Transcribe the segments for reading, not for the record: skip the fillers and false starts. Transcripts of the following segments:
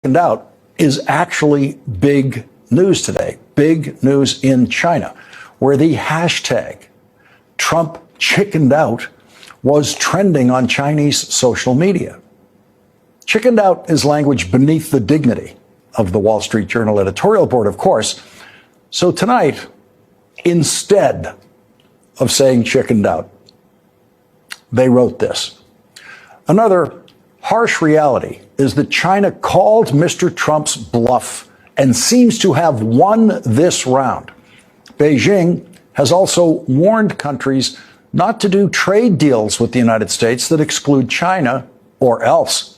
out is actually big news today. Big news in China, where the hashtag Trump chickened out was trending on Chinese social media. Chickened out is language beneath the dignity of the Wall Street Journal editorial board, of course. So tonight, instead of saying chickened out, they wrote this. Another harsh reality is that China called Mr. Trump's bluff and seems to have won this round. Beijing has also warned countries not to do trade deals with the United States that exclude China or else.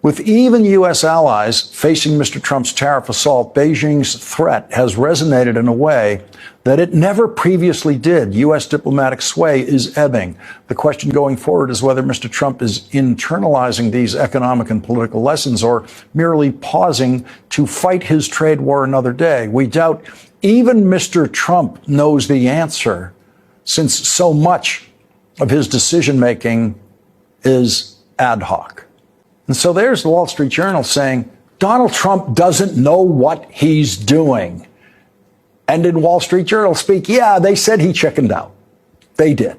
With even U.S. allies facing Mr. Trump's tariff assault, Beijing's threat has resonated in a way that it never previously did. U.S. diplomatic sway is ebbing. The question going forward is whether Mr. Trump is internalizing these economic and political lessons or merely pausing to fight his trade war another day. We doubt even Mr. Trump knows the answer, since so much of his decision-making is ad hoc. And so there's the Wall Street Journal saying Donald Trump doesn't know what he's doing. And in Wall Street Journal speak, yeah, they said he chickened out. They did.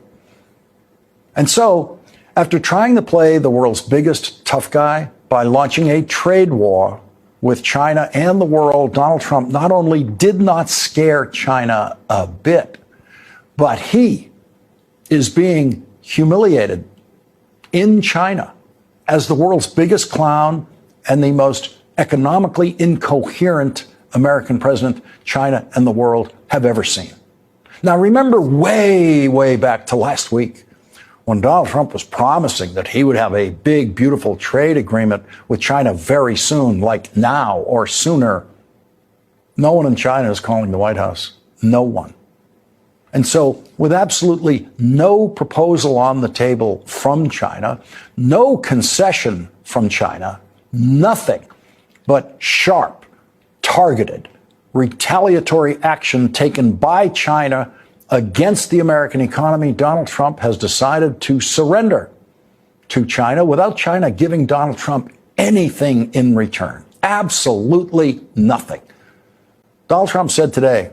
And so after trying to play the world's biggest tough guy by launching a trade war with China and the world, Donald Trump not only did not scare China a bit, but he is being humiliated in China as the world's biggest clown and the most economically incoherent American president China and the world have ever seen. Now, remember way back to last week when Donald Trump was promising that he would have a big, beautiful trade agreement with China very soon, like now or sooner. No one in China is calling the White House. No one. And so with absolutely no proposal on the table from China, no concession from China, nothing but sharp, targeted, retaliatory action taken by China against the American economy, Donald Trump has decided to surrender to China without China giving Donald Trump anything in return. Absolutely nothing. Donald Trump said today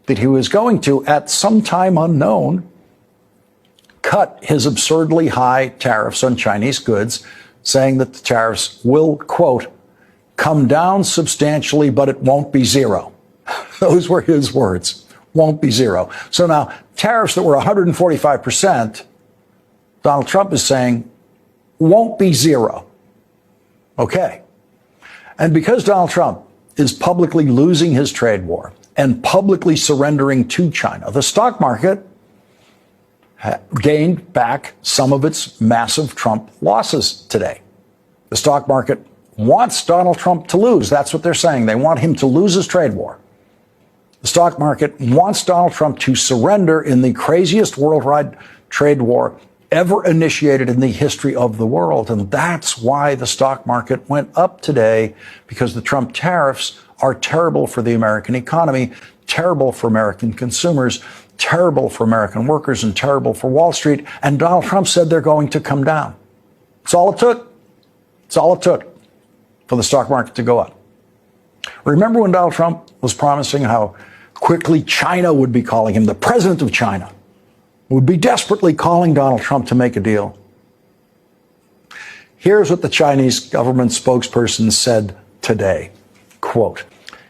that he was going to, at some time unknown, cut his absurdly high tariffs on Chinese goods, saying that the tariffs will, quote, come down substantially, but it won't be zero. Those were his words. Won't be zero. So now tariffs that were 145%, Donald Trump is saying won't be zero. Okay. And because Donald Trump is publicly losing his trade war and publicly surrendering to China, the stock market gained back some of its massive Trump losses today. The stock market wants Donald Trump to lose. That's what they're saying. They want him to lose his trade war. The stock market wants Donald Trump to surrender in the craziest worldwide trade war ever initiated in the history of the world. And that's why the stock market went up today, because the Trump tariffs are terrible for the American economy, terrible for American consumers, terrible for American workers, and terrible for Wall Street. And Donald Trump said they're going to come down. It's all it took. It's all it took for the stock market to go up. Remember when Donald Trump was promising how quickly China would be calling him, the president of China would be desperately calling Donald Trump to make a deal? Here's what the Chinese government spokesperson said today, quote,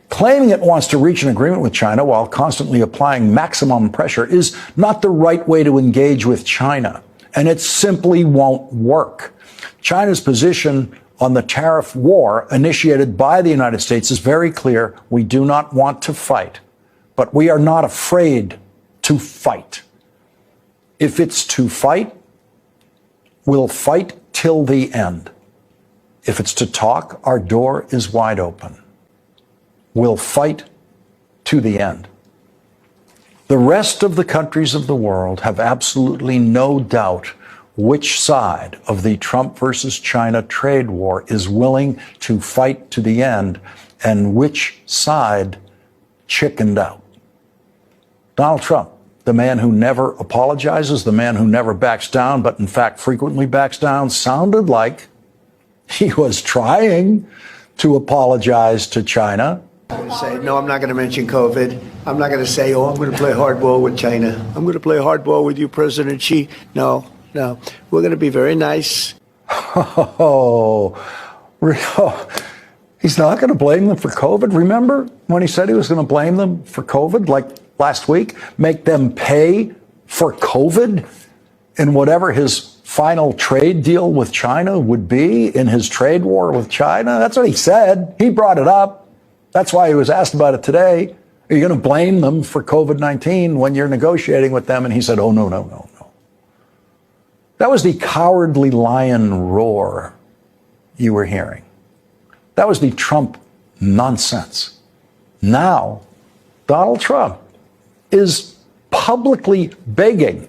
claiming it wants to reach an agreement with China while constantly applying maximum pressure is not the right way to engage with China, and it simply won't work. China's position on the tariff war initiated by the United States is very clear. We do not want to fight, but we are not afraid to fight. If it's to fight, we'll fight till the end. If it's to talk, our door is wide open. We'll fight to the end. The rest of the countries of the world have absolutely no doubt which side of the Trump versus China trade war is willing to fight to the end and which side chickened out. Donald Trump, the man who never apologizes, the man who never backs down, but in fact frequently backs down, sounded like he was trying to apologize to China. I'm going to say, no, I'm not going to mention COVID. I'm not going to say, oh, I'm going to play hardball with China. I'm going to play hardball with you, President Xi. No. We're going to be very nice. Oh, he's not going to blame them for COVID. Remember when he said he was going to blame them for COVID, like last week, make them pay for COVID in whatever his final trade deal with China would be in his trade war with China? That's what he said. He brought it up. That's why he was asked about it today. Are you going to blame them for COVID-19 when you're negotiating with them? And he said, oh, no. That was the cowardly lion roar you were hearing. That was the Trump nonsense. Now, Donald Trump is publicly begging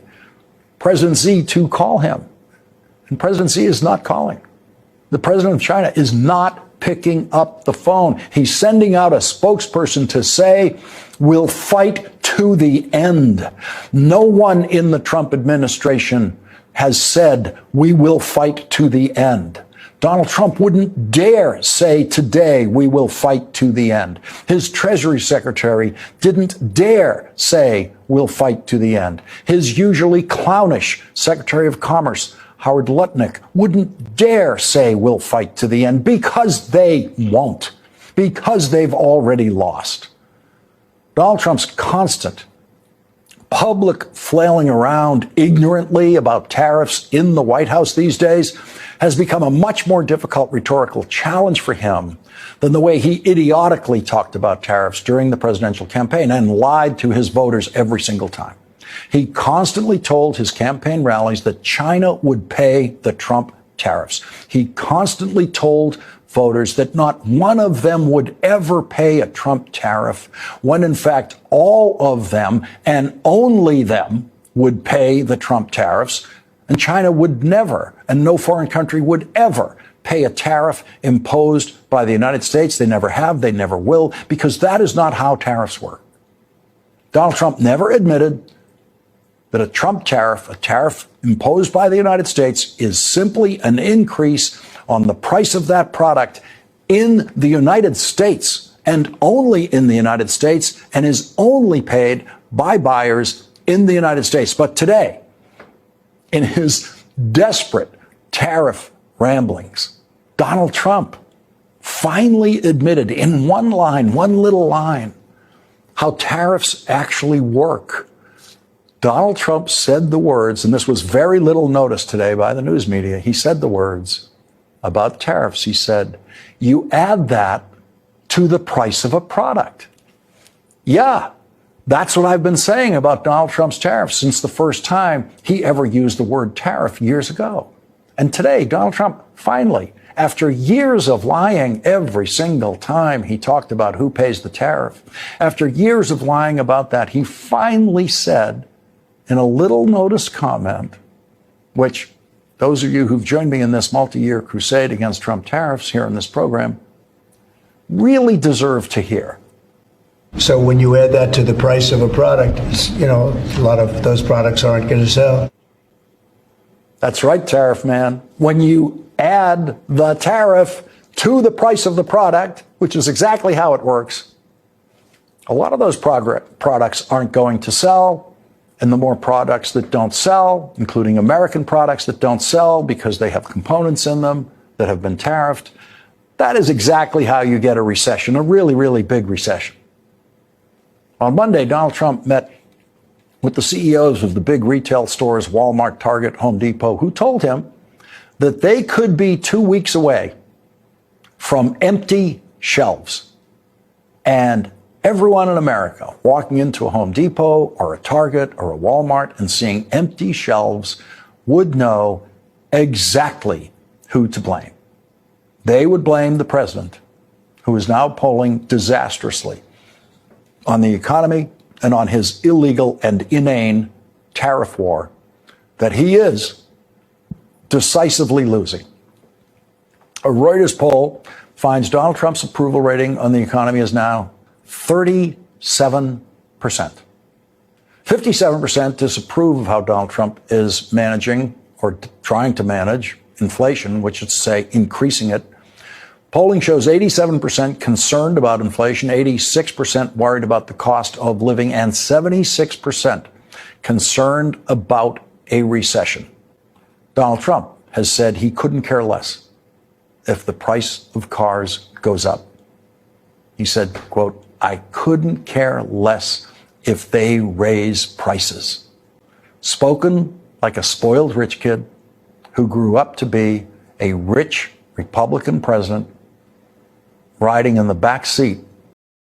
President Xi to call him. And President Xi is not calling. The president of China is not picking up the phone. He's sending out a spokesperson to say, we'll fight to the end. No one in the Trump administration has said, we will fight to the end. Donald Trump wouldn't dare say today, we will fight to the end. His Treasury Secretary didn't dare say, we'll fight to the end. His usually clownish Secretary of Commerce, Howard Lutnick, wouldn't dare say, we'll fight to the end, because they won't, because they've already lost. Donald Trump's constant public flailing around ignorantly about tariffs in the White House these days has become a much more difficult rhetorical challenge for him than the way he idiotically talked about tariffs during the presidential campaign and lied to his voters every single time. He constantly told his campaign rallies that China would pay the Trump tariffs. He constantly told voters that not one of them would ever pay a Trump tariff, when in fact all of them and only them would pay the Trump tariffs, and China would never, and no foreign country would ever pay a tariff imposed by the United States. They never have, they never will, because that is not how tariffs work. Donald Trump never admitted that a Trump tariff, a tariff imposed by the United States, is simply an increase on the price of that product in the United States and only in the United States, and is only paid by buyers in the United States. But today, in his desperate tariff ramblings, Donald Trump finally admitted in one line, one little line, how tariffs actually work. Donald Trump said the words, and this was very little noticed today by the news media. He said the words about tariffs. He said, you add that to the price of a product. Yeah, that's what I've been saying about Donald Trump's tariffs since the first time he ever used the word tariff years ago. And today, Donald Trump finally, after years of lying every single time he talked about who pays the tariff, after years of lying about that, he finally said in a little noticed comment, which those of you who've joined me in this multi-year crusade against Trump tariffs here in this program really deserve to hear. So when you add that to the price of a product, a lot of those products aren't going to sell. That's right, Tariff Man. When you add the tariff to the price of the product, which is exactly how it works, a lot of those products aren't going to sell. And the more products that don't sell, including American products that don't sell because they have components in them that have been tariffed, that is exactly how you get a recession, a really, really big recession. On Monday, Donald Trump met with the CEOs of the big retail stores, Walmart, Target, Home Depot, who told him that they could be 2 weeks away from empty shelves. And everyone in America walking into a Home Depot or a Target or a Walmart and seeing empty shelves would know exactly who to blame. They would blame the president, who is now polling disastrously on the economy and on his illegal and inane tariff war that he is decisively losing. A Reuters poll finds Donald Trump's approval rating on the economy is now 37%. 57% disapprove of how Donald Trump is managing or trying to manage inflation, which is to say increasing it. Polling shows 87% concerned about inflation, 86% worried about the cost of living, and 76% concerned about a recession. Donald Trump has said he couldn't care less if the price of cars goes up. He said, quote, "I couldn't care less if they raise prices." Spoken like a spoiled rich kid who grew up to be a rich Republican president riding in the back seat